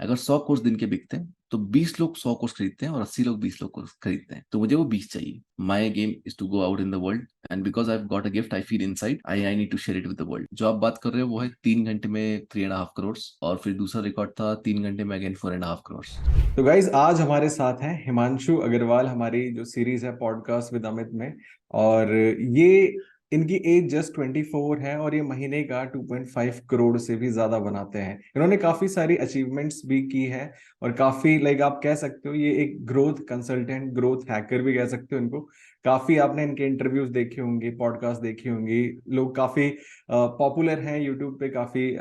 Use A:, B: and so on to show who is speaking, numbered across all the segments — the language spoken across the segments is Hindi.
A: अगर 100 कोर्स दिन के बिकते हैं तो 20 लोग 100 कोर्स खरीदते हैं और 80 लोग 20 लोग कोर्स खरीदते हैं, तो मुझे वो 20 चाहिए। My game is to go out in the world and because I got a gift I feel inside I need to share it with the world. जो आप बात कर रहे हो वो है 3 घंटे में 3.5 करोड़, और फिर दूसरा रिकॉर्ड था 3 घंटे में अगेन 4.5 करोड़।
B: तो गाइज आज हमारे साथ हैं हिमांशु अग्रवाल, हमारी जो सीरीज है पॉडकास्ट विद अमित में। और ये इनकी एज जस्ट 24 है और ये महीने का 2.5 करोड़ से भी ज्यादा बनाते हैं। इन्होंने काफी सारी अचीवमेंट्स भी की है और काफी लाइक आप कह सकते हो ये एक ग्रोथ कंसल्टेंट, ग्रोथ हैकर भी कह सकते हो इनको। काफी आपने इनके इंटरव्यूज देखे होंगे, पॉडकास्ट देखी होंगी। लोग काफी पॉपुलर हैं यूट्यूब पे, काफी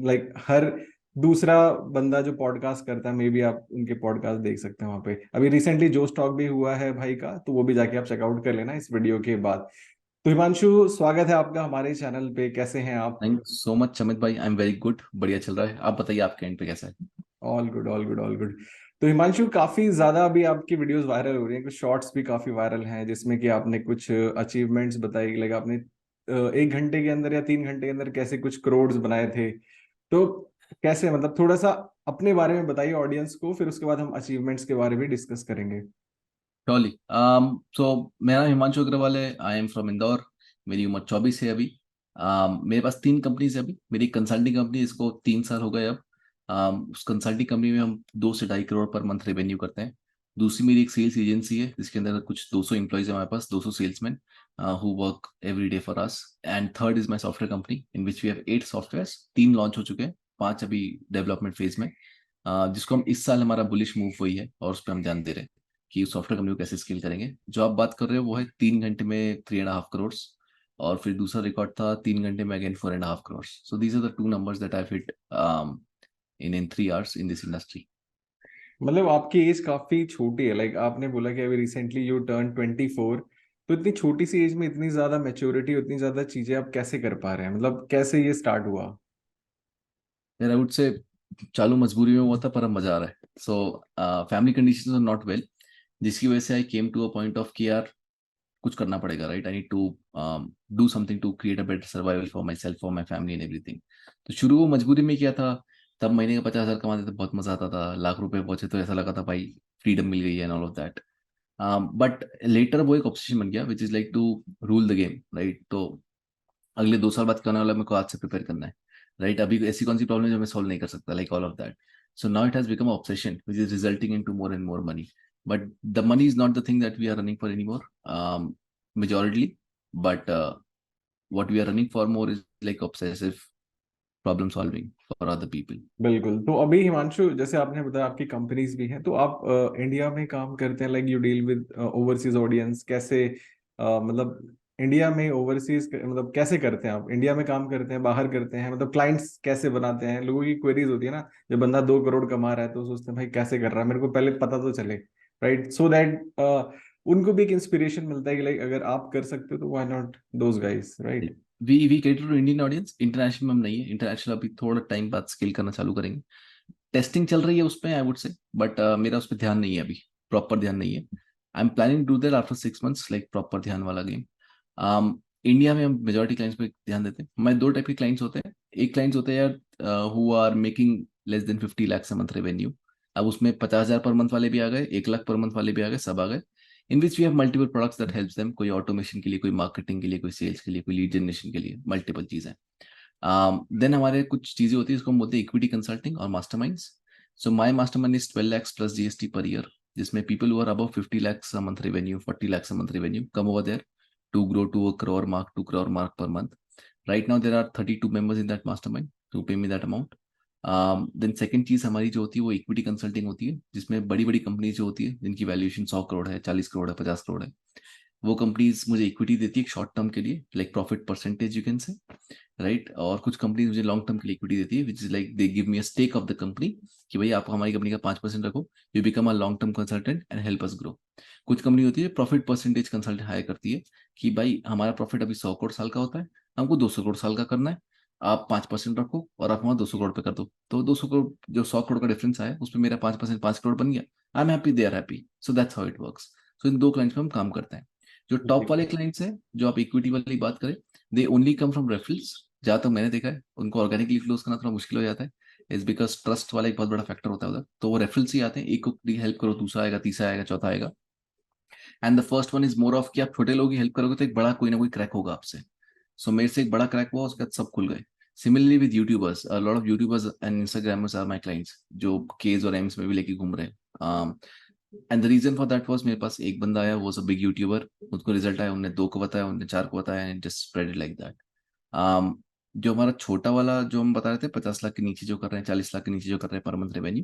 B: लाइक हर दूसरा बंदा जो पॉडकास्ट करता है, मे बी आप उनके पॉडकास्ट देख सकते हैं वहां पे। अभी रिसेंटली जो स्टॉक भी हुआ है भाई का, तो वो भी जाके आप चेकआउट कर लेना इस वीडियो के बाद। तो हिमांशु, स्वागत है आपका हमारे चैनल पे। कैसे हैं आप?
A: थैंक सो मच अमित भाई, आई एम वेरी गुड, बढ़िया चल रहा है। आप बताइए आपके एंड पे कैसा है?
B: All good, all good, all good. तो हिमांशु, काफी ज्यादा अभी आपकी वीडियोस वायरल हो रही हैं, कुछ शॉर्ट्स भी काफी वायरल हैं जिसमें कि आपने कुछ अचीवमेंट्स बताई, लाइक आपने 1 घंटे के अंदर या 3 घंटे के अंदर कैसे कुछ करोड़ बनाए थे। तो कैसे, मतलब थोड़ा सा अपने बारे में बताइए ऑडियंस को, फिर उसके बाद हम अचीवमेंट्स के बारे में डिस्कस करेंगे।
A: श्योरली। सो मेरा नाम हिमांशु अग्रवाल है, आई एम फ्रॉम इंदौर। मेरी उम्र 24 है अभी। मेरे पास 3 कंपनीज है अभी। मेरी कंसल्टिंग कंपनी, इसको 3 साल हो गए अब। उस कंसल्टिंग कंपनी में हम 2 से 2.5 करोड़ पर मंथ रेवेन्यू करते हैं। दूसरी मेरी एक सेल्स एजेंसी है जिसके अंदर कुछ 200 एम्प्लॉयज है हमारे पास, 200 salesman who work every day for us. And third is my software company in which we have 8 software. 3 launch हो चुके हैं, 5 अभी डेवलपमेंट फेज में, जिसको हम इस साल हमारा बुलिश मूव हुई है और उस पर हम ध्यान दे रहे हैं कि सॉफ्टवेयर कंपनी को कैसे स्केल करेंगे। जो आप बात कर रहे हो वो है 3 घंटे में 3.5 करोड़, और फिर दूसरा रिकॉर्ड था 3 घंटे में again 4.5 crore. So these are the two numbers that I fit in 3 hours in this industry.
B: मतलब आपकी एज काफी छोटी है, लाइक आपने बोला कि अभी रिसेंटली यू टर्न 24। तो इतनी छोटी सी एज में इतनी ज्यादा मैच्योरिटी, इतनी ज्यादा चीजें आप कैसे कर पा रहे हैं? मतलब कैसे ये स्टार्ट हुआ?
A: यार आई वुड से चालू मजबूरी में हुआ था, पर अब मजा आ रहा है। So family conditions are not well, जिसकी वजह से I came to a point of कि यार कुछ करना पड़ेगा, right? I need to do something to create a better survival for myself, for my family and everything. तो शुरू वो मजबूरी में किया था। तब महीने का 50,000 कमाते थे, बहुत मजा आता था। लाख रुपए पहुंचे तो ऐसा लगा था भाई फ्रीडम मिल गई है and all of that. But later वो एक ऑब्सेशन बन गया which is like to rule the game, right? तो अगले 2 साल बाद करने वाला मेरे को आज से प्रिपेयर करना है, राइट? अभी ऐसी कौन सी प्रॉब्लम है जो मैं सॉल्व नहीं कर सकता, like all of that. So now it has become obsession which is resulting in to more and more money. But the money is not the thing that we are running for any more, majorly, but what we are running for more is like obsessive problem solving for other people.
B: बिल्कुल। तो अभी हिमांशु, जैसे आपने बताया आपकी कंपनीज भी हैं, तो आप इंडिया में काम करते हैं, like you deal with overseas audience. कैसे मतलब इंडिया में ओवरसीज, मतलब कैसे करते हैं आप? इंडिया में काम करते हैं, बाहर करते हैं? मतलब क्लाइंट्स कैसे बनाते हैं? लोगों की क्वेरीज होती है ना, जब बंदा 2 करोड़ कमा रहा है तो सोचते हैं भाई कैसे कर रहा है, मेरे को पहले पता तो चले, राइट? सो दैट उनको भी एक इंस्पिरेशन मिलता है कि लाइक अगर आप कर सकते हो तो why not those guys, right?
A: We cater to Indian audience, international में हम नहीं है। इंटरनेशनल अभी थोड़ा टाइम बाद स्केल करना चालू करेंगे। टेस्टिंग चल रही है उस पर, आई वुड से, बट मेरा उस पर ध्यान नहीं है अभी, प्रॉपर ध्यान नहीं है। I am planning to do that after 6 months, like proper ध्यान वाला गेम। इंडिया में हम मेजोरिटी क्लाइंट्स पे ध्यान देते हैं। हमारे 2 टाइप के क्लाइंट्स होते हैं। एक क्लाइंट्स होते हैं यार who are making less than 50 lakh month revenue. अब उसमें 50,000 पर मंथ वाले भी आ गए, 1 लाख पर मंथ वाले भी आ गए, सब आ गए। In which we have multiple products that helps them, कोई ऑटोमेशन के लिए, कोई मार्केटिंग के लिए, कोई सेल्स के लिए, कोई लीड जनरेशन के लिए, मल्टीपल चीजें। देन हमारे कुछ चीजें होती है इसको हम बोलते हैं इक्विटी कंसल्टिंग और masterminds. So my mastermind is 12 lakhs plus GST per year, जिसमें people who are above 50 lakhs a month revenue, 40 lakhs a month revenue come over there to grow to a crore mark, 2 crore mark per month. Right now there are 32 members in that mastermind to pay me that amount. Then second चीज हमारी जो होती है वो इक्विटी कंसल्टिंग होती है, जिसमें बड़ी बड़ी कंपनी जो होती है जिनकी वैल्यूएशन 100 करोड़ है, 40 करोड़ है, 50 करोड़ है, वो कंपनीज मुझे इक्विटी देती है एक शॉर्ट टर्म के लिए, like profit percentage you can say, right? और कुछ कंपनीज मुझे लॉन्ग टर्म के लिए इक्विटी देती है which is like they give me a stake of the company, कि भाई आप हमारी कंपनी का 5% रखो, you become a long term consultant and help us grow. कुछ कंपनी होती है प्रॉफिट परसेंटेज कंसल्टेंट हायर करती है कि भाई हमारा प्रॉफिट अभी 100 करोड़ साल का होता है, हमको 200 करोड़ साल का करना है, आप 5% रखो और आप वहाँ 200 करोड़ पे कर दो। तो 200 करोड़ जो 100 करोड़ का डिफरेंस आया उसमें मेरा 5% 5 करोड़ बन गया। I am happy, they are happy. So that's how it works. So in 2 clients पे हम काम करते हैं। जो टॉप वाले क्लाइंट्स हैं, जो आप इक्विटी वाली बात करें, they only come from referrals. जहां तक मैंने देखा है उनको ऑर्गेनिकली क्लोज करना थोड़ा मुश्किल हो जाता है, इज बिकॉज ट्रस्ट वाला एक बहुत बड़ा फैक्टर होता है उधर, तो वो रेफरल से ही आते हैं, एक को हेल्प करो दूसरा आएगा, तीसरा आएगा, चौथा आएगा। And the first one is more of कि आप छोटे लोगों की हेल्प करोगे तो एक बड़ा कोई ना कोई क्रैक होगा आपसे। सो मेरे से एक बड़ा क्रैक हुआ, उसके बाद सब खुल गए। Similarly with youtubers, a lot of youtubers and instagrammers are my clients, जो केज और एम्स में भी लेके घूम रहे हैं। And the reason for that was, मेरे पास एक बंदा आया, वो अ बिग यूट्यूबर, उसको रिजल्ट आया, उनने 2 को बताया, उनने 4 को बताया, and just spread it like that. जो हमारा छोटा वाला जो हम बता रहे थे, 50 लाख के नीचे जो कर रहे हैं, 40 लाख के नीचे जो कर रहे हैं पर मंथ रेवेन्यू,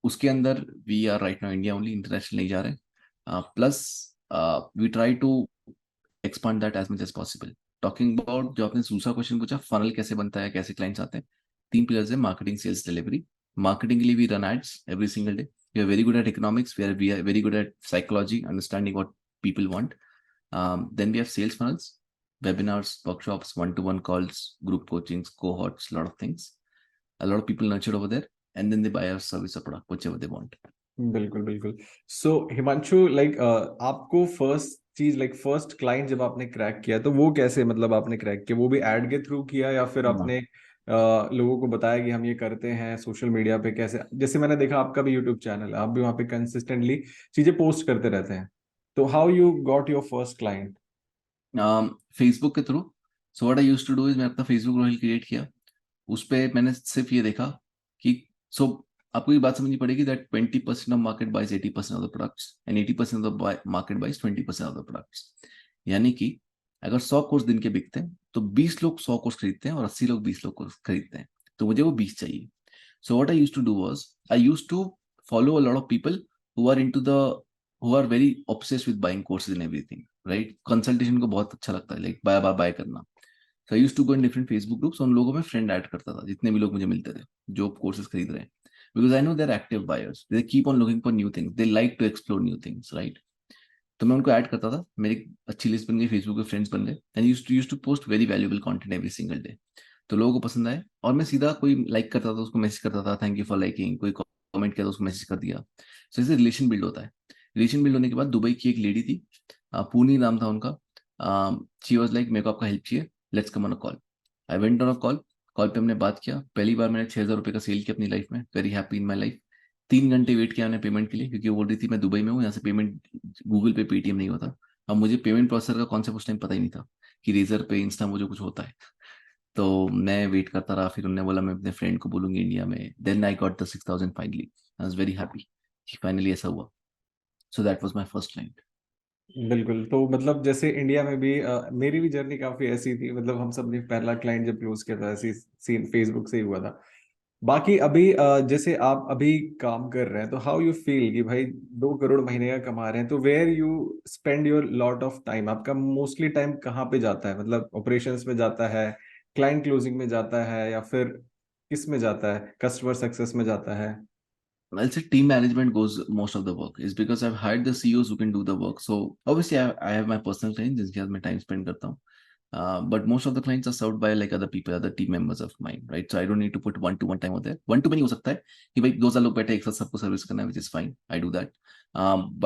A: उसके अंदर we are right now India only, international नहीं जा रहे। Plus we try to expand that as much as possible. Talking about जो आपने दूसरा क्वेश्चन पूछा, फनल कैसे बनता है, कैसे क्लाइंट्स आते हैं, 3 पिलर्स है, मार्केटिंग, सेल्स, डिलीवरी। मार्केटिंग के लिए we run ads every single day. We are very good at economics, we are very good at psychology, understanding what people want. Then we have sales funnels, webinars, workshops, one-to-one calls, group coachings, cohorts, a lot of things. A lot of people nurtured over there, and then they buy our service or product, whichever they want.
B: बिल्कुल बिल्कुल। सो हिमांशु, लाइक आपको फर्स्ट चीज, लाइक फर्स्ट क्लाइंट जब आपने क्रैक किया तो वो कैसे, मतलब आपने क्रैक किया, वो भी एड के थ्रू किया या फिर
A: हाँ।
B: आपने लोगों को बताया कि हम ये करते हैं सोशल मीडिया पे? कैसे, जैसे मैंने देखा आपका भी यूट्यूब चैनल है, आप भी वहाँ पे कंसिस्टेंटली चीजें पोस्ट करते रहते हैं, तो how you got your first client?
A: Facebook के through. So what I used to do is, मैं अपना फेसबुक प्रोफाइल क्रिएट किया, उस पे मैंने सिर्फ ये देखा कि सो आपको ये बात समझनी पड़ेगी that 20% of market buys 80% of the products, and 80% of the market buys 20% of the products. यानी कि अगर 100 कोर्स दिन के बिकते हैं तो 20 लोग 100 कोर्स खरीदते हैं और 80 लोग 20 लोग कोर्स खरीदते हैं, तो मुझे वो 20 चाहिए। So what I used to do was, I used to follow a lot of people who are into the who are very obsessed with buying courses in everything, right? Consultation को बहुत अच्छा लगता है, लाइक बाय बाय बाय करना। So I used to go in different Facebook groups, उन लोगों में फ्रेंड ऐड करता था, जितने भी लोग मुझे मिलते थे जो कोर्सेज खरीद रहे हैं, because I know they are active buyers, they keep on looking for new things, they like to explore new things, right? तो मैं उनको ऐड करता था, मेरी एक अच्छी लिस्ट बन गई, फेसबुक के फ्रेंड्स बन गए, and used to post very valuable content every single day. तो लोगों को पसंद आए, और मैं सीधा कोई लाइक करता था उसको मैसेज करता था, थैंक यू फॉर लाइकिंग, कोई कमेंट किया तो उसको मैसेज कर दिया। सो इससे रिलेशन बिल्ड होता है। रिलेशन बिल्ड होने के बाद दुबई की एक लेडी थी, पूनी नाम था उनका, शी वॉज लाइक मेरे को आपका हेल्प चाहिए, let's come on a call. I went on a call. Call पे हमने बात किया, पहली बार मैंने 6,000 रुपये का सेल किया अपनी लाइफ में, very happy in my life. 3 घंटे वेट किया मैंने पेमेंट के लिए, क्योंकि वो बोल रही थी मैं दुबई में हूँ, यहाँ से पेमेंट गूगल पे पेटीएम नहीं होता। अब मुझे पेमेंट प्रोसेसर का कॉन्सेप्ट उस टाइम पता ही नहीं था कि रेजर पे, इंस्टा, मुझे कुछ होता है। तो मैं वेट करता रहा, फिर उन्होंने बोला मैं अपने फ्रेंड को बोलूंगी इंडिया में, then I got the 6,000 finally. I was very happy कि फाइनली ऐसा हुआ। So that was my first client.
B: बिल्कुल। तो मतलब जैसे इंडिया में भी मेरी भी जर्नी काफी ऐसी थी, मतलब हम सब ने पहला क्लाइंट जब क्लोज किया था ऐसी सीन फेसबुक से ही हुआ था। बाकी अभी जैसे आप अभी काम कर रहे हैं तो हाउ यू फील कि भाई 2 करोड़ महीने का कमा रहे हैं, तो where you spend your lot of time, आपका मोस्टली टाइम कहाँ पे जाता है? मतलब ऑपरेशंस में जाता है, क्लाइंट क्लोजिंग में जाता है, या फिर किस में जाता है, कस्टमर सक्सेस में जाता है?
A: I'll say team management goes most of the work is because I've hired the CEOs who can do the work. So obviously I have my personal clients जिनके साथ मैं time spend करता हूँ. But most of the clients are served by like other people, other team members of mine, right? So I don't need to put one-to-one time out there. One-to-one ही हो सकता है कि भाई 2 साल लोग बैठे एक साथ सबको सर्विस करना है, which is fine. I do that.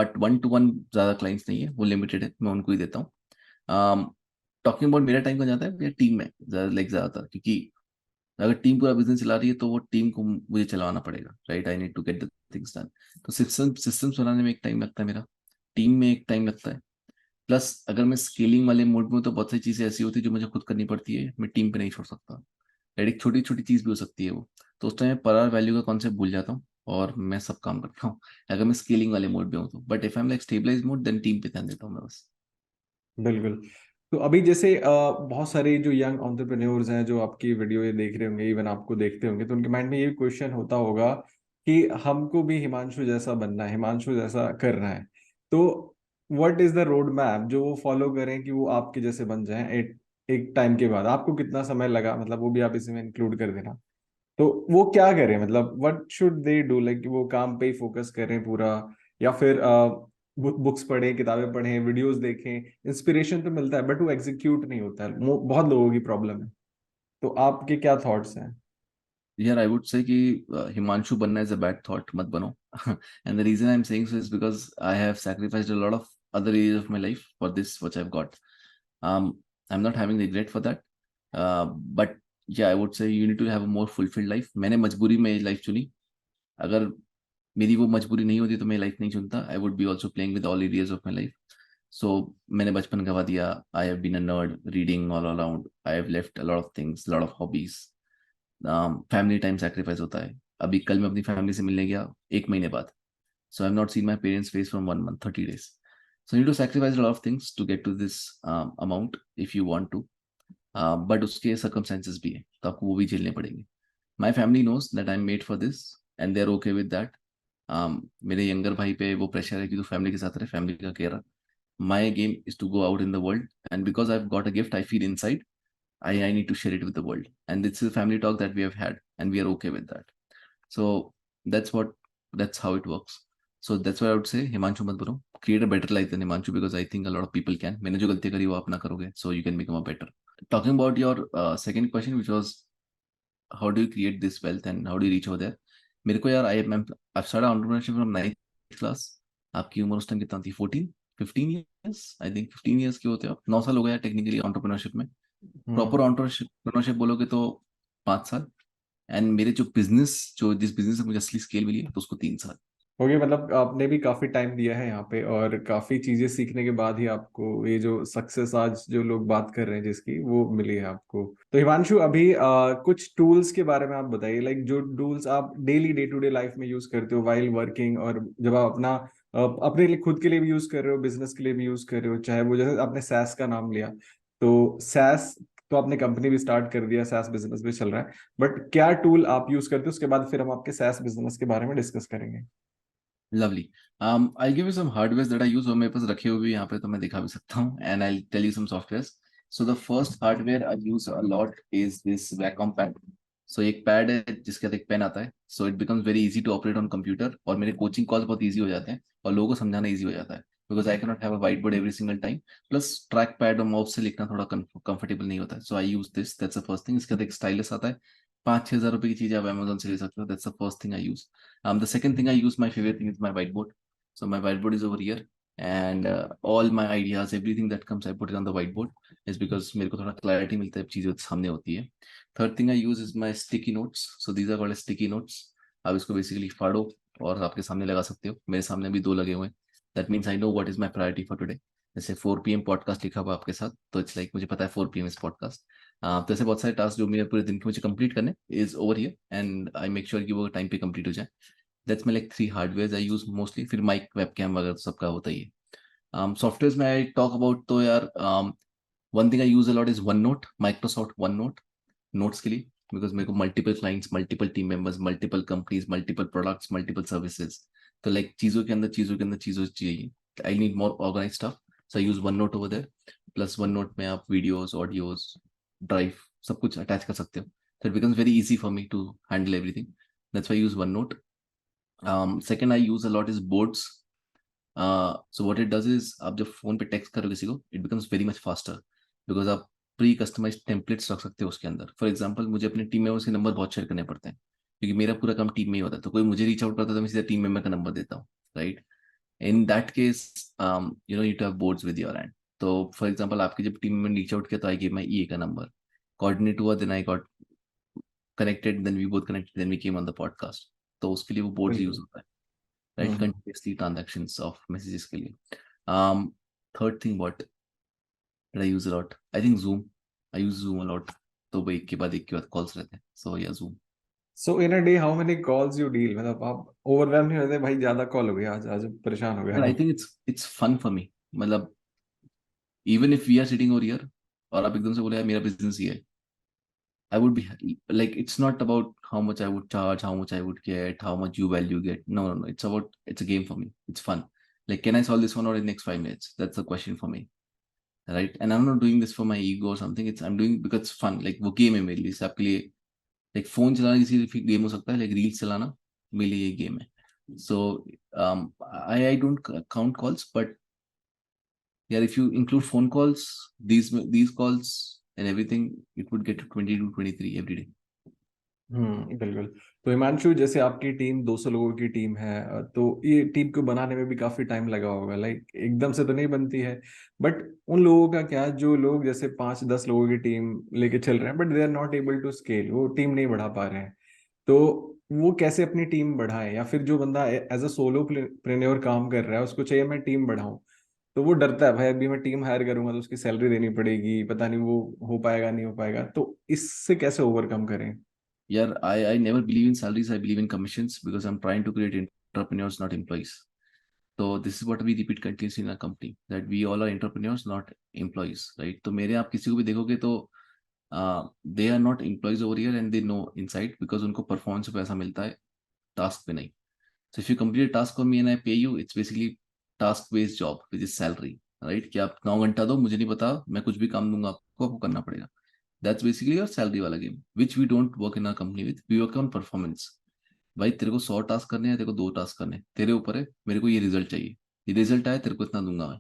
A: But one-to-one ज़्यादा clients नहीं है, वो limited है, मैं उनको ही देता हूँ. टॉकिंग अबाउट मेरा टाइम का जाता है मेरा टीम में ज़्यादातर, क्योंकि अगर टीम पूरा बिजनेस चला रही है तो वो टीम को मुझे चलाना पड़ेगा, right? I need to get the things done. तो सिस्टम्स बनाने में एक टाइम लगता है मेरा, टीम में एक टाइम लगता है, प्लस अगर मैं स्केलिंग वाले मोड में हूँ तो बहुत सारी चीजें ऐसी होती है जो मुझे खुद करनी पड़ती है, मैं टीम पे नहीं छोड़ सकता, राइट? एक छोटी छोटी चीज भी हो सकती है वो, तो उस टाइम मैं पर आवर वैल्यू का कॉन्सेप्ट भूल जाता हूँ और मैं सब काम करता हूँ, अगर मैं स्केलिंग वाले मोड में हूँ तो। But if I am like stabilise mode, then team पे ध्यान देता हूँ मैं बस।
B: बिल्कुल। तो अभी जैसे बहुत सारे जो यंग एंटरप्रेन्योर्स हैं जो आपकी वीडियो ये देख रहे होंगे, इवन आपको देखते होंगे, तो उनके माइंड में ये क्वेश्चन होता होगा कि हमको भी हिमांशु जैसा बनना है, हिमांशु जैसा करना है, तो what is the road map जो वो फॉलो करें कि वो आपके जैसे बन जाएं एक एक टाइम के बाद? आपको कितना समय लगा, मतलब वो भी आप इसमें इंक्लूड कर देना। तो वो क्या करें, मतलब what should they do, like वो काम पे ही फोकस करें पूरा, या फिर बुक्स पढ़ें, किताबें पढ़ें, वीडियोस देखें? इंस्पिरेशन तो मिलता है बट वो एग्जीक्यूट नहीं होता है, बहुत लोगों की प्रॉब्लम है। तो आपके क्या थॉट्स हैं?
A: यार आई वुड से कि हिमांशु बनना इज अ बैड थॉट, मत बनो। And the reason I am saying so is because I have sacrificed a lot of other areas of my life for this which I've got. I'm not having regret for that. But या I would say you need to have a more fulfilled life. मैंने मजबूरी में लाइफ चुनी. अगर मेरी वो मजबूरी नहीं होती तो मैं लाइफ नहीं चुनता. I would be also playing with all areas of my life. So मैंने बचपन गवा दिया. I have been a nerd reading all around. I have left a lot of things, lot of hobbies. Family time sacrifice होता है. अभी कल मैं अपनी फैमिली से मिलने गया 1 महीने बाद. So I've not seen my parents' face from 1 month, 30 days. So you need to sacrifice a lot of things to get to this amount if you want to. But उसके circumstances भी है तो आपको वो भी झेलने पड़ेंगे. My family knows that I'm made for this and they're okay with that. मेरे यंगर भाई पे वो प्रेशर है कि तू फैमिली के साथ रहे, फैमिली का care. My game is to go out in the world, and because I've got a gift I feel inside, I need to share it with the world. And this is a family talk that we have had and we are okay with that. So that's what that's how it works. So that's why I would say Himanshu मत बनो. Create a better life than Himanshu because I think a lot of people can. मैंने जो गलती करी वो आप ना करोगे, so you can become a better. Talking about your second question, which was how do you create this wealth and how do you reach over there? मेरे को यार I've started entrepreneurship from 9th class. आपकी उम्र उस टाइम कितना थी? 15 years. I think 15 years के होते हो आप. 9 साल हो गया टेक्निकली entrepreneurship में. प्रॉपर एंटरप्रेन्योरशिप बोलोगे तो 5 साल. एंड मेरे जो जिस बिजनेस से मुझे असली स्केल मिली है तो उसको 3 साल.
B: ओके, मतलब आपने भी काफी टाइम दिया है यहाँ पे और काफी चीजें सीखने के बाद ही आपको ये जो सक्सेस आज जो लोग बात कर रहे हैं जिसकी वो मिली है आपको. तो हिमांशु, अभी कुछ टूल्स के बारे में आप बताइए, लाइक जो टूल्स आप daily day to day life में यूज करते हो वाइल वर्किंग, और जब आप अपने लिए खुद के लिए भी यूज कर रहे हो, बिजनेस के लिए भी यूज कर रहे हो, चाहे वो जैसे आपने सैस का नाम लिया, तो सैस तो आपने कंपनी भी स्टार्ट कर दिया, सैस बिजनेस भी चल रहा है, बट क्या टूल आप यूज करते हो? उसके बाद फिर हम आपके सैस बिजनेस के बारे में डिस्कस करेंगे.
A: Lovely. I give you some hardware that I use, और मेरे पास रखे हुए भी यहाँ पे तो मैं दिखा भी सकता हूँ. And I tell you some software. So the first hardware I use a lot is this Wacom pad. So एक पैड है जिसके अंदर एक पेन आता है. So it becomes very easy to operate on computer, और मेरे कोचिंग कॉल्स बहुत इजी हो जाते हैं और लोगों को समझाना इजी हो जाता है because I can not have a white board every single time. Plus track pad और माउस से लिखना थोड़ा कंफर्टेबल नहीं होता है. So I use this. That's the first thing. इसके अंदर एक स्टाइलस आता है. 5-6 हज़ार रुपए की चीज आप अमेजोन से ले सकते हो. That's the first thing I use. The second thing I use, my favorite thing is my whiteboard. So my whiteboard is over here, and all my ideas, everything that comes, I put it on the whiteboard. Is because मेरे को थोड़ा clarity मिलता है चीजें सामने होती है. Third thing I use is my sticky notes. So these are called as sticky notes. आप इसको basically फाड़ो और आपके सामने लगा सकते हो. मेरे सामने भी 2 लगे हुए हैं. That means I know what is my priority for today. जैसे 4 PM पॉडकास्ट लिखा हुआ आपके साथ, तो इट्स लाइक मुझे पता है 4 PM इस पॉडकास्ट. तो ऐसे बहुत सारे टास्क जो मेरे पूरे दिन के मुझे कंप्लीट करने is over here, and I make sure कि वो टाइम पे कंप्लीट हो जाए. That's my like 3 hardware I use mostly. फिर माइक वेबकैम वगैरह तो सबका होता ही है. सॉफ्टवेयर में आई टॉक अबाउट तो यार one thing I use a lot is OneNote. Microsoft OneNote notes के लिए, बिकॉज मेरे को multiple clients, multiple team members, multiple companies, multiple products, multiple services. तो लाइक चीज़ों चाहिए. I need more organise stuff. So I use OneNote over there. Plus OneNote में आप वीडियोज, ऑडियोज, ड्राइव सब कुछ अटैच कर सकते हो. तो it becomes very easy for me to handle everything. That's why I use OneNote. Second I use a lot is boards. So what it does is आप जब फोन पे टेक्स्ट करो किसी को, it becomes very much faster because आप प्री कस्टमाइज टेम्पलेट्स रख सकते हो उसके अंदर. फॉर एग्जांपल मुझे अपने टीम मेंबर्स के नंबर बहुत शेयर करने पड़ते हैं क्योंकि मेरा पूरा काम टीम में ही होता है. तो कोई मुझे रीच आउट करता है तो मैं सीधा टीम मेंबर का नंबर देता हूँ, right. In that case you know you to have boards with your hand. तो फॉर एग्जांपल आपके जब टीम में रीच आउट किया तो आई गिव माई ईए का नंबर. कोऑर्डिनेट हुआ, then I got connected, then we both connected, then we came on the podcast. तो उसके लिए वो बोर्ड्स यूज
B: बिल्कुल.
A: होता है, right?
B: Hmm.
A: Continuously transactions of messages के लिए. Third thing what did I use a lot? I think Zoom. I use Zoom a lot. तो वो एक के बाद calls रहते हैं. So yeah, Zoom.
B: So in a day how many calls you deal? मतलब आप ओवरवेल्म नहीं होते भाई, ज्यादा कॉल हो गया आज, आज परेशान हो गया
A: But I
B: हम.
A: think it's fun for me. मतलब even if we are sitting over here और आप एकदम से बोले यार मेरा business ये है, I would be like it's not about how much I would charge, how much I would get, how much you value get. No. It's a game for me. It's fun. Like can I solve this one or in the next 5 minutes? That's the question for me. Right, and I'm not doing this for my ego or something. I'm doing because it's fun. Like वो गेम है मेरे लिए. आपके लिए like फोन चलाना किसी लिए गेम हो सकता है, like रील्स चलाना मेरे लिए ये गेम है. So I don't count calls, but yeah, if you include phone calls, these calls and everything, it would get to 20 to 23 every day.
B: बिल्कुल. तो हिमांशु, जैसे आपकी टीम 200 लोगों की टीम है, तो ये टीम को बनाने में भी काफी टाइम लगा होगा, लाइक एकदम से तो नहीं बनती है। बट उन लोगों का क्या, जो लोग जैसे 5-10 लोगों की टीम लेके चल रहे हैं but they are not able to scale, वो टीम नहीं बढ़ा पा रहे हैं, तो वो कैसे अपनी टीम बढ़ाए? या फिर जो बंदा एज अ सोलो प्रेन्योर काम कर रहा है, उसको चाहिए मैं टीम बढ़ाऊं, तो वो डरता है, भाई अभी मैं टीम हायर करूंगा तो उसकी सैलरी देनी पड़ेगी, पता नहीं वो हो पाएगा नहीं हो पाएगा, तो इससे कैसे ओवरकम करें?
A: Yeah, I never believe in salaries. I believe in commissions because I'm trying to create entrepreneurs, not employees. So this is what we repeat continuously in our company, that we all are entrepreneurs, not employees, right? तो मेरे आप किसी को भी देखोगे तो they are not employees over here and they know inside because उनको परफॉर्मेंस पे पैसा मिलता है, टास्क पे नहीं. So if you complete a task for me and I pay you, it's basically task based job which is salary, right? कि आप 9 घंटा दो, मुझे नहीं पता, मैं कुछ भी काम दूंगा आपको, आपको करना पड़ेगा. That's basically your salary वाला game, which we don't work in our company with. We work on performance. भाई तेरे को 100 टास्क करने हैं, तेरे को 2 टास्क करने हैं, तेरे ऊपर है, मेरे को ये रिजल्ट चाहिए, ये रिजल्ट आया तेरे को इतना दूंगा मैं.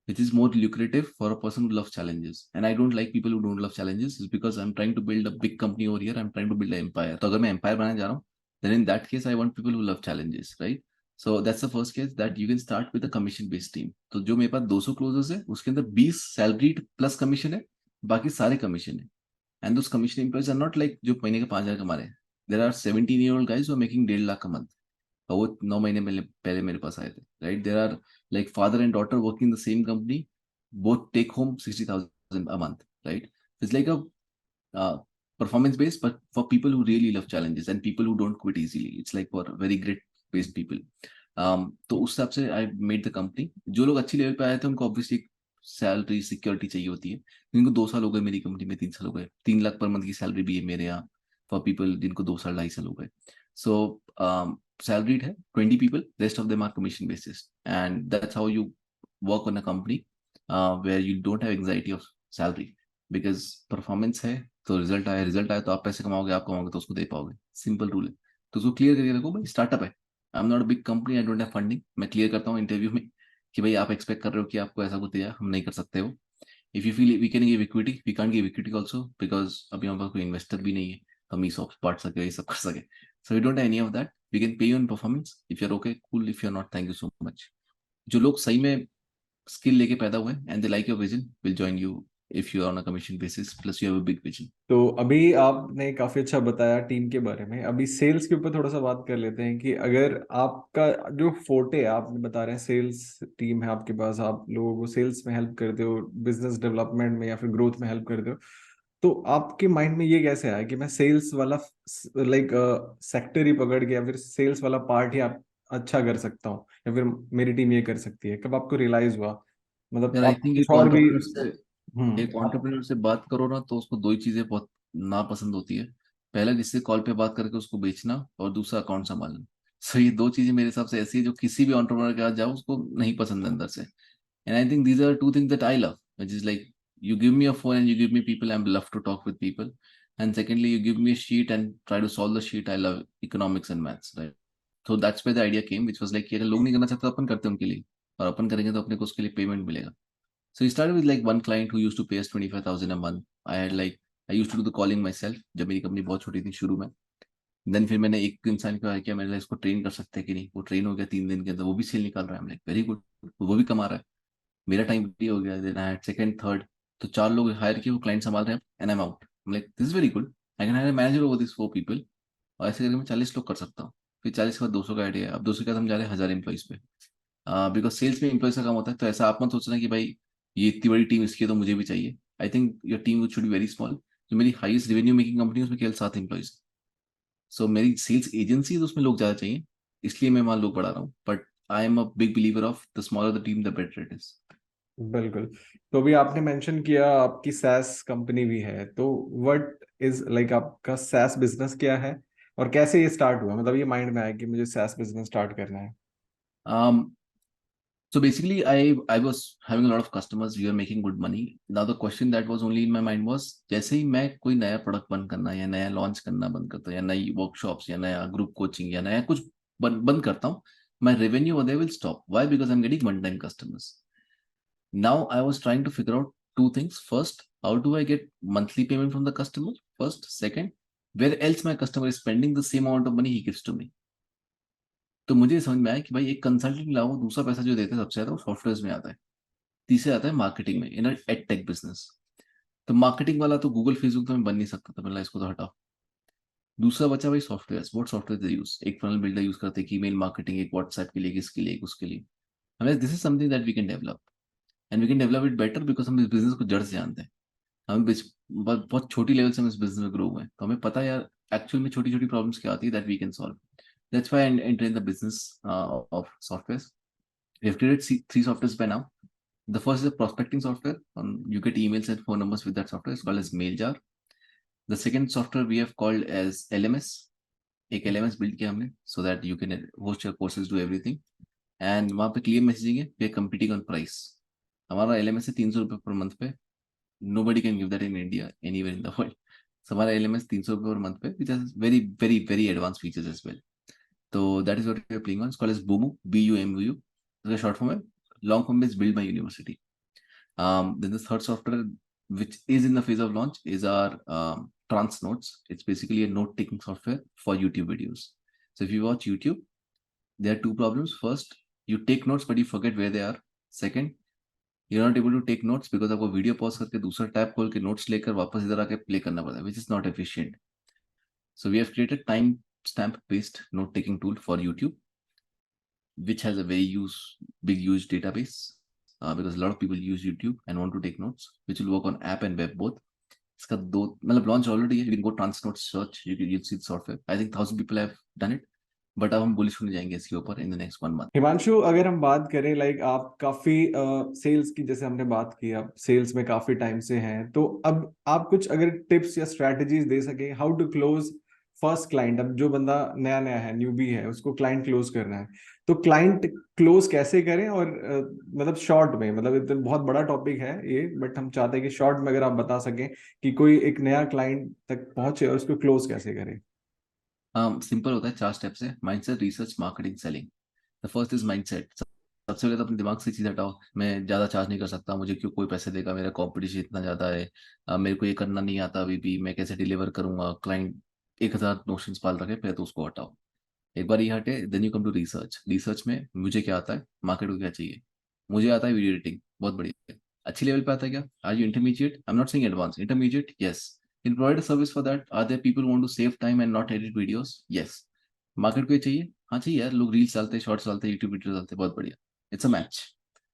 A: Which is more lucrative for a person who loves challenges. And I don't like people who don't love challenges, is because I'm trying to build a big company over here. I'm trying to build an empire. तो अगर मैं empire बनाने जा रहा हूँ, then in that case I want people who love challenges, right? So that's the first case that you can start with a commission based team. तो जो मेरे पास 200 क्लोजर्स है, उसके अंदर 20 सैलरीड प्लस कमीशन है, बाकी सारे कमीशन है. And those commission employees are not like जो महीने के 5,000 कमा रहे हैं. There are 17-year-old guys who are making 1.5 lakh a month. और वो 9 महीने पहले मेरे पास आए थे, right? There are like father and daughter working the same company, both take home 60,000 a month, right? It's like a performance based, but for people who really love challenges and people who don't quit easily. It's like for very great based people. तो उस हिसाब से आई मेड द कंपनी. जो लोग अच्छी लेवल पे आए थे उनको ऑब्वियसली सैलरी सिक्योरिटी चाहिए होती है. जिनको 2 साल हो गए मेरी कंपनी में, 3 साल हो गए, 3 लाख पर मंथ की सैलरी भी है मेरे यहाँ फॉर पीपल जिनको 2 साल 2.5 साल हो गए. सो salaried है 20 people, rest of them are commission basis, and that's how you work on a company where you don't have anxiety of salary, because performance है तो रिजल्ट आया तो आप पैसे कमाओगे, आप कमाओगे तो उसको दे पाओगे. सिंपल रूल है. तो उसको क्लियर करके रखो भाई, स्टार्टअप है, I am not a big company, I don't have funding. मैं क्लियर करता हूँ इंटरव्यू में कि भाई आप एक्सपेक्ट कर रहे हो कि आपको ऐसा कुछ दिया, हम नहीं कर सकते हो. If you feel we can give equity, we can't give equity also because अभी हमारे पास कोई इन्वेस्टर भी नहीं है, हम ईसॉप्स बांट सके, ये सब कर सके. So we don't have any of that. We can pay you in performance. If you are okay cool, if you are not, thank you so much. जो लोग सही में स्किल लेके पैदा हुए and they like your vision will join you if you are on a commission basis plus you have a big vision.
B: तो अभी आपने काफी अच्छा बताया टीम के बारे में, अभी सेल्स के ऊपर थोड़ा सा बात कर लेते हैं कि अगर आपका जो फोर्टे है, आपने बता रहे हैं सेल्स टीम है आपके पास, आप लोगों को सेल्स में हेल्प करते हो, बिजनेस डेवलपमेंट में या फिर ग्रोथ में हेल्प करते हो, तो आपके माइंड में ये कैसे आया कि मैं सेल्स वाला लाइक सेक्टर ही पकड़ के या फिर सेल्स वाला पार्ट ही आप अच्छा कर सकता हूँ, या फिर मेरी टीम ये कर सकती है? कब आपको रियलाइज हुआ? मतलब
A: यार आई
B: आप
A: थिंक
B: कुछ और भी।
A: एक
B: आप।
A: एंटरप्रेन्योर से बात करो ना तो उसको 2 ही चीजें बहुत नापसंद होती है. पहला, किसी से कॉल पे बात करके उसको बेचना, और दूसरा अकाउंट संभालना. सो ये 2 चीजें मेरे हिसाब से ऐसी है जो किसी भी एंटरप्रेन्योर के पास जाओ उसको नहीं पसंद है अंदर से. And I think these are 2 things that I love, which is like you give me a phone and you give me people, I love to talk with people. And secondly, you give me a sheet and try to solve the sheet. I love economics and maths, right? So that's where the idea came, which was like कि अगर लोग नहीं करना चाहते तो अपन करते हैं उनके लिए, और अपन करेंगे तो अपने को उसके लिए पेमेंट मिलेगा. So we started with like one client who used to pay us 25,000 a month. I used to do the calling myself जब मेरी कंपनी बहुत छोटी थी शुरू में. देन फिर मैंने एक इंसान को किया, मैंने इसको ट्रेन कर सकते हैं कि नहीं. वो ट्रेन हो गया 3 दिन के अंदर, वो भी सेल निकाल रहा है. लाइक वेरी गुड, वो भी कमा रहा है, मेरा टाइम भी हो गया. Then I had second third, तो 4 लोग हायर किए, वो क्लाइंट संभाल रहे हैं and I am out. Like this is very good, I can hire manager over this 4 people. और ऐसे करके मैं 40 लोग कर सकता हूँ. फिर 40 के बाद 200 का आइडिया है, अब 200 के बाद हम जा रहे हैं 1000 एम्प्लॉइज पे, बिकॉज सेल्स में एम्प्लॉइज का काम होता है. तो ऐसा आप मत सोचना कि भाई ये इतनी बड़ी टीम इसकी है तो मुझे भी चाहिए. I think your team should be very small. जो मेरी हाईएस्ट रेवेन्यू मेकिंग कंपनी है उसमें केवल 7 एम्प्लॉइज. सो मेरी सेल्स एजेंसी है, उसमें लोग ज्यादा चाहिए, इसलिए मैं वहां लोग बढ़ा रहा हूँ. But I am a big believer of the smaller the team the better it is.
B: बिल्कुल। तो अभी आपने मेंशन किया आपकी सैस कंपनी भी है, तो व्हाट इज लाइक आपका सैस बिजनेस क्या है और कैसे ये स्टार्ट हुआ? मतलब ये माइंड में आया कि मुझे सैस बिजनेस स्टार्ट करना है।
A: So basically, I was having a lot of customers. We were making good money. Now the question that was only in my mind was, जैसे ही मैं कोई नया प्रोडक्ट बंद करना या नया लॉन्च करना बंद करता हूँ, या नई वर्कशॉप्स या नया ग्रुप कोचिंग या नया कुछ बंद करता हूँ, my revenue over there will stop. Why? Because I'm getting one-time customers. Now I was trying to figure out 2 things. First, how do I get monthly payment from the customer? First, second, where else my customer is spending the same amount of money he gives to me. तो मुझे समझ में आया कि भाई एक कंसल्टेंट लाओ, दूसरा पैसा जो देते हैं सबसे ज्यादा वो सॉफ्टवेयर में आता है, तीसरे आता है मार्केटिंग में इन एड टेक बिजनेस। तो मार्केटिंग वाला तो गूगल फेसबुक तो मैं बन नहीं सकता था, मतलब इसको तो हटाओ। दूसरा बचा भाई software, what software they use, एक फनल बिल्डर यूज करते हैं, ईमेल मार्केटिंग, एक व्हाट्सएप के लिए, किसके लिए, उसके लिए। हमें this is something that we can develop, and we can develop it better because हम इस बिजनेस को जड़ से जानते हैं। हमें बहुत छोटी लेवल से हम इस बिजनेस में ग्रो हुए हैं, तो हमें पता है यार एक्चुअल में छोटी छोटी प्रॉब्लम्स क्या आती है that we can solve. That's why I enter in the business of software. We have created three softwares by now. The first is a prospecting software. You get emails and phone numbers with that software. It's called as MailJar. The second software we have called as LMS. एक LMS build किया हमने so that you can host your courses, do everything. And वहाँ पे clear messaging है, we are competing on price. हमारा LMS है 300 रुपये per month पे। Nobody can give that in India, anywhere in the world. So हमारा LMS 300 रुपये per month पे, which has very very very advanced features as well. So that is what we are playing on. It's called as Boomu, BUMU. उसका short form है, long form is Build My University. Then the third software, which is in the phase of launch, is our Trans Notes. It's basically a note-taking software for YouTube videos. So if you watch YouTube, there are two problems. First, you take notes, but you forget where they are. Second, you're not able to take notes because आपको वीडियो पॉज करके दूसरा टैब खोल के नोट्स लेकर वापस इधर आके प्ले करना पड़ता है, which is not efficient. So we have created time stamp based note taking tool for YouTube, which has a big huge database, because a lot of people use YouTube and want to take notes, which will work on app and web both. इसका दो मतलब लॉन्च ऑलरेडी है, you can go Transnote search, you'll see the software. I think 1,000 people have done it, but अब हम बुलिश होने जाएंगे इसके ऊपर in the next 1 month.
B: Himanshu, अगर हम बात करें लाइक आप काफी सेल्स की, जैसे हमने बात की, आप सेल्स में काफी टाइम से हैं, तो अब आप कुछ अगर टिप्स या स्ट्रैटेजीज दे सके how to close first client. अब जो बंदा नया नया है, न्यूबी है, उसको क्लाइंट क्लोज करना है, तो क्लाइंट क्लोज कैसे करें? और मतलब शॉर्ट में, मतलब इतना बहुत बड़ा टॉपिक है ये, बट हम चाहते हैं कि शॉर्ट में अगर आप बता सकें कि कोई एक नया क्लाइंट तक पहुंचे और उसको क्लोज कैसे करें।
A: सिंपल होता है, 4 स्टेप्स है, mindset, research, marketing, selling. The first is mindset. सबसे पहले तो अपने दिमाग से चीज हटाओ, मैं ज्यादा चार्ज नहीं कर सकता, मुझे क्यों कोई पैसे देगा, मेरा कंपटीशन इतना ज्यादा है, मेरे को ये करना नहीं आता अभी भी, मैं कैसे डिलीवर करूंगा, क्लाइंट 1,000 नोशंस पाल रखे, पहले तो उसको हटाओ। एक बार ये हटे, then you come to research. Research में मुझे क्या आता है, मार्केट को क्या चाहिए। मुझे आता है वीडियो एडिटिंग, बहुत बढ़िया, अच्छी लेवल पे आता है क्या, are you intermediate, I am not saying advance, intermediate, yes, can provide a service for that, are there people want to save time and not edit videos, yes. Market को ये चाहिए, हाँ चाहिए यार, लोग रील्स डालते हैं, शॉर्ट्स डालते हैं, यूट्यूब वीडियो डालते हैं, बहुत बढ़िया, it's a match.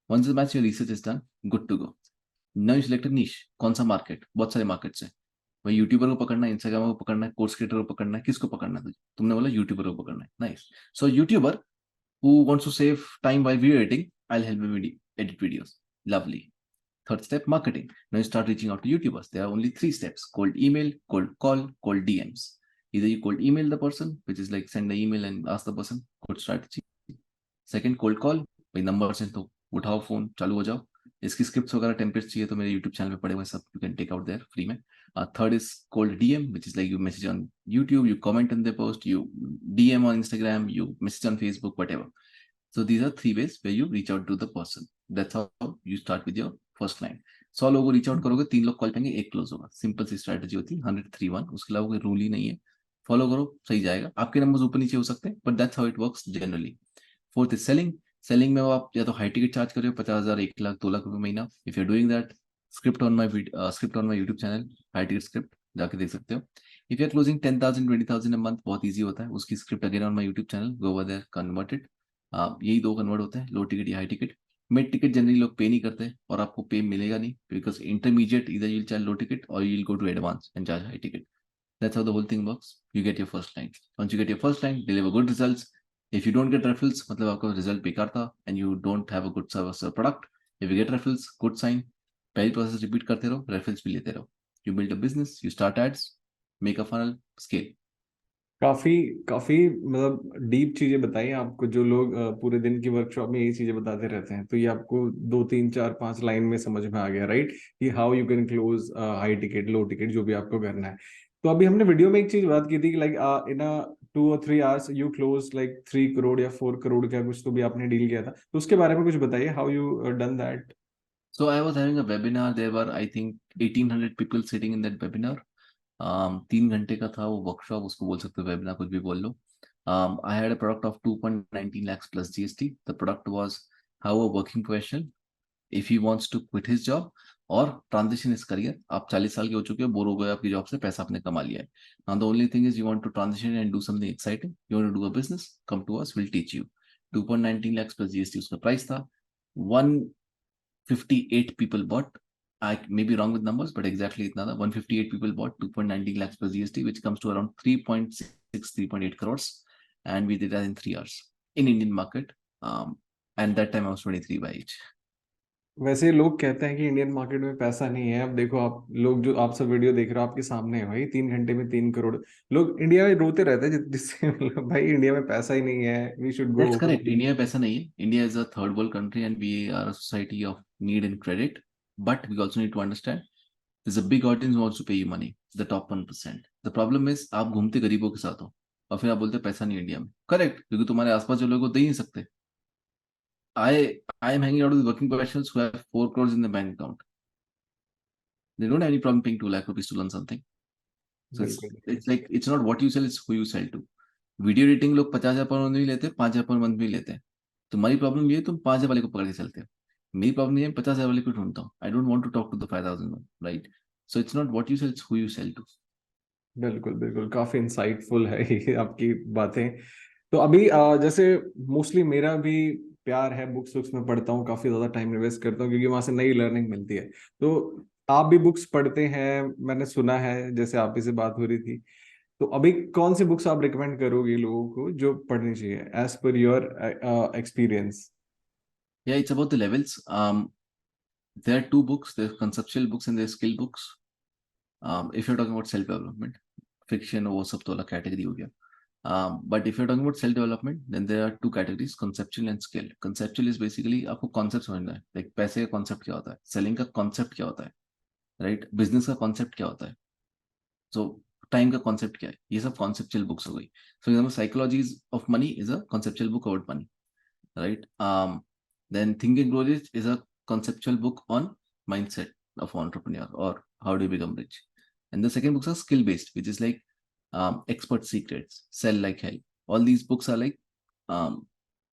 A: Once the match, your research is done, good to go. Now you select niche, कौन सा मार्केट, बहुत सारे मार्केट्स हैं भाई, यूट्यूबर को पकड़ना है, इंस्टाग्राम को पकड़ना है, कोर्स क्रिएटर को पकड़ना है, किसको पकड़ना है तुझे, तुमने बोला यूट्यूबर को पकड़ना है, nice. So YouTuber who wants to save time while video editing, I'll help him edit videos, lovely. Third step, marketing. Now you start reaching out to YouTubers. There are only 3 steps: cold email, cold call, cold DMs. Either you cold email the person, which is like send the email and ask the person, good strategy. Second, cold call, भाई नंबर से तो उठाओ फोन, चालू हो जाओ। इसकी स्क्रिप्ट्स वगैरह टेम्पलेट्स चाहिए तो मेरे यूट्यूब चैनल पे पड़े हुए सब, you can take out their free में। Third is cold DM, which is like you message on YouTube, you comment on the post, you DM on Instagram, you message on Facebook, whatever. So these are 3 ways where you reach out to the person. That's how you start with your first client. 100 लोगों को रीच आउट करोगे, 3 लोग कॉल पाएंगे, 1 क्लोज होगा, सिंपल सी स्ट्रैटेजी होती है, 100-3-1। उसके अलावा कोई रूल ही नहीं है, फॉलो करो, सही जाएगा। आपके नंबर्स ऊपर नीचे हो सकते हैं, but that's how it works generally. Fourth is selling. Selling में आप या तो हाई टिकट चार्ज कर रहे हो, 50,000, 1 लाख, 2 लाख रुपए महीना। If you are doing that, script on my YouTube channel, high ticket script, जाके देख सकते हो। If you are closing 10,000, 20,000 a month, बहुत ईजी होता है, उसकी script again on my YouTube channel, go over there, convert it. यही 2 कन्वर्ट होते हैं, लो टिकट या high ticket. Mid ticket generally लोग पे नहीं करते और आपको पे मिलेगा नहीं, बिकॉज इंटरमीडिएट इधर यू चार्ज लो टिकट और you will go to advance and charge high ticket. That's how the whole thing works. You get your first client. Once you get your first client, deliver good results. If you don't get referrals, मतलब आपका result बेकार था and you don't have a good service or product. If you get referrals, good sign. पहली process repeat करते रहो, referrals भी लेते रहो. You build a business, you start ads, make a funnel, scale.
B: काफी काफी मतलब डीप चीजें बताई आपको, जो लोग पूरे दिन की वर्कशॉप में यही चीजें बताते रहते हैं, तो ये आपको 2 3 4 5 लाइन में समझ में आ गया, राइट? कि how you can close high ticket, low ticket, जो भी आपको करना है। तो अभी हमने वीडियो में एक चीज बात की थी कि like in 2 or 3 hours you close like 3 crore या 4 करोड़ का कुछ तो भी आपने डील किया था, तो उसके बारे में कुछ बताइए, how you done that.
A: So I was having a webinar. There were, I think, 1,800 people sitting in that webinar. 3 घंटे का था वो वर्कशॉप, उसको बोल सकते हो वेबिनार, कुछ भी बोल लो. I had a product of 2.19 lakhs plus GST. The product was how a working professional, if he wants to quit his job और transition his career. आप 40 साल के हो चुके हो, बोर हो गए आपकी जॉब से, पैसा आपने कमा लिया है. Now the only thing is you want to transition and do something exciting. You want to do a business, come to us, we'll teach you. 2.19 lakhs plus GST उसका प्राइस था. 158 people bought. I may be wrong with numbers, but exactly इतना था. 158 people bought 2.19 lakhs plus GST, which comes to around 3.6, 3.8 crores. And we did that in 3 hours in Indian market. And that time I was 23 by age.
B: वैसे लोग कहते हैं कि इंडियन मार्केट में पैसा नहीं है। अब देखो, आप लोग जो आप सब वीडियो देख रहे हो, आपके सामने है भाई, 3 घंटे में 3 करोड़। लोग इंडिया में रोते रहते हैं जिससे मतलब भाई इंडिया में पैसा ही नहीं है, we should go
A: That's
B: over.
A: correct. India में पैसा नहीं है. India is a third world country and we are a society of need and credit. But we also need to understand there's a big audience who wants to pay you money. The top 1%. The problem is आप घूमते गरीबों के साथ हो और फिर आप बोलते हैं पैसा नहीं इंडिया में. करेक्ट, क्योंकि तुम्हारे आसपास जो लोग हो दे ही नहीं सकते. I am hanging out with working professionals who have 4 crores in the bank account. They don't have any problem paying 2 lakh rupees to learn something. So
B: बिल्कुल।
A: it's like it's not what you sell, it's who you sell to. Video editing लोग 50,000 पर मंथ भी लेते हैं, 5,000 पर मंथ भी लेते हैं. तुम्हारी प्रॉब्लम ये है तुम 5,000 वाले को पकड़ के चलते हो. मेरी प्रॉब्लम ये है 50,000 वाले को ढूंढता हूँ. I don't want to talk to the 5,000 one, right? So it's not what you sell, it's who you sell to.
B: बिल्कुल बिल्कुल, काफी इंसाइटफुल है ये आपकी बातें। तो अभी जैसे मोस्टली मेरा भी प्यार है, बुक्स बुक्स में पढ़ता हूँ, काफी ज्यादा टाइम इन्वेस्ट करता हूँ क्योंकि वहां से नई लर्निंग मिलती है। तो आप भी बुक्स पढ़ते हैं मैंने सुना है, जैसे आप ही से बात हो रही थी। तो अभी कौन सी बुक्स आप रिकमेंड करोगे लोगों को जो पढ़नी चाहिए एज पर योर एक्सपीरियंस?
A: या it's about the levels. There are two books, there conceptual books and there skill books. If you are talking about self development, fiction वो सब तो अलग कैटेगरी हो गया. But if you're talking about self development, then there are two categories: conceptual and skill. Conceptual is basically आपको concept समझना है, like पैसे का concept क्या होता है, selling का concept क्या होता है, right? business का concept क्या होता है, so time का concept क्या है, ये सब conceptual books हो गई. For example, Psychologies of Money is a conceptual book about money, right? Then Think and Grow Rich is a conceptual book on mindset of entrepreneur or how do you become rich. And the second books are skill based, which is like Expert Secrets, Sell Like Hell. All these books are like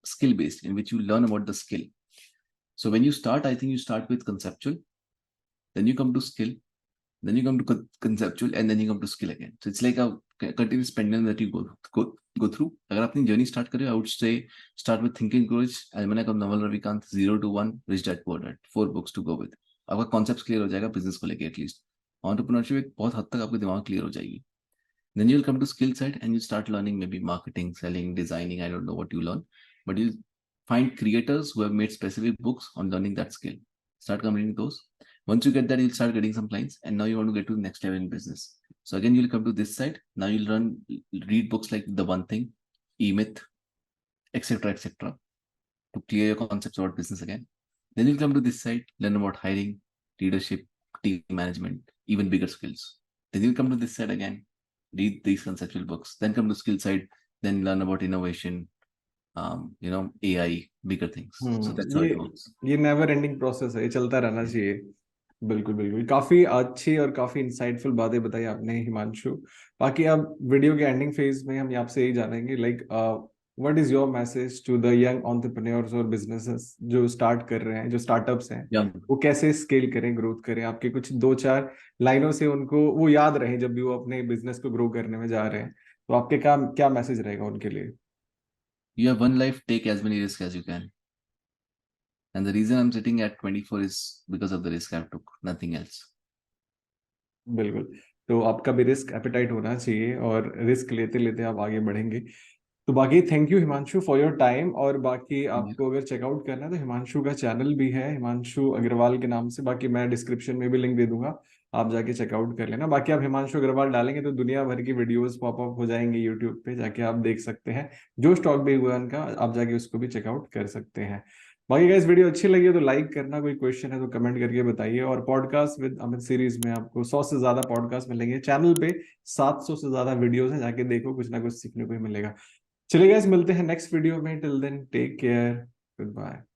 A: skill based, in which you learn about the skill. So when you start, I think you start with conceptual, then you come to skill, then you come to conceptual, and then you come to skill again. So it's like a continuous pendulum that you go through. अगर अपनी जर्नी स्टार्ट करें, I would say start with Think and Grow Rich, Almanac of Naval Ravikant, 0 to 1, Rich Dad Poor Dad, 4 books to go with. आपका कॉन्सेप्ट क्लियर हो जाएगा बिजनेस को लेके, एटलीस्ट एंटरप्रेन्योरशिप एक बहुत हद तक आपके दिमाग क्लियर हो जाएगी. Then you'll come to skill side and you start learning maybe marketing, selling, designing. I don't know what you learn, but you'll find creators who have made specific books on learning that skill. Start completing those. Once you get that, you'll start getting some clients, and now you want to get to the next level in business. So again, you'll come to this side. Now you'll read books like The One Thing, E-Myth, etc., to clear your concepts about business again. Then you'll come to this side, learn about hiring, leadership, team management, even bigger skills. Then you'll come to this side again, read these conceptual books, then come to skill side, then learn about innovation, AI, bigger things. So that's how it works.
B: ये नेवर एंडिंग प्रोसेस है, ये चलता रहना चाहिए। बिल्कुल बिल्कुल, काफी अच्छी और काफी इंसाइटफुल बातें बताई आपने हिमांशु। बाकी अब वीडियो के एंडिंग फेज में हम आपसे यही जानेंगे, like what is your message to the young entrepreneurs और बिजनेसेस जो स्टार्ट कर रहे हैं, जो स्टार्टअप्स हैं,
A: Young.
B: वो कैसे स्केल करें, ग्रोथ करें? आपके कुछ 2-4 लाइनों से उनको वो याद रहे जब भी वो अपने बिजनेस को ग्रो करने में जा रहे हैं, तो आपके क्या क्या मैसेज रहेगा उनके लिए?
A: You have one life, take as many risks as you can. And the reason I'm sitting at 24 is because of the risk I took, nothing else.
B: बिल्कुल, तो आपका भी रिस्क एपेटाइट होना चाहिए और रिस्क लेते लेते आप आगे बढ़ेंगे। तो बाकी thank you Himanshu for your time. और बाकी आपको अगर चेकआउट करना है तो हिमांशु का चैनल भी है, हिमांशु अग्रवाल के नाम से। बाकी मैं डिस्क्रिप्शन में भी लिंक दे दूंगा, आप जाके चेकआउट कर लेना। बाकी आप हिमांशु अग्रवाल डालेंगे तो दुनिया भर की वीडियोस पॉपअप हो जाएंगे यूट्यूब पे, जाके आप देख सकते हैं। जो स्टॉक भी हुआ है उनका, आप जाके उसको भी चेकआउट कर सकते हैं। बाकी गाइस, वीडियो अच्छी लगी है तो लाइक करना, कोई क्वेश्चन है तो कमेंट करके बताइए। और पॉडकास्ट विद अमित सीरीज में आपको 100 से ज्यादा पॉडकास्ट मिलेंगे चैनल पे, 700 से ज्यादा वीडियोस हैं, जाके देखो, कुछ ना कुछ सीखने को ही मिलेगा। चलिए गाइस, मिलते हैं नेक्स्ट वीडियो में। Till then take care, good bye.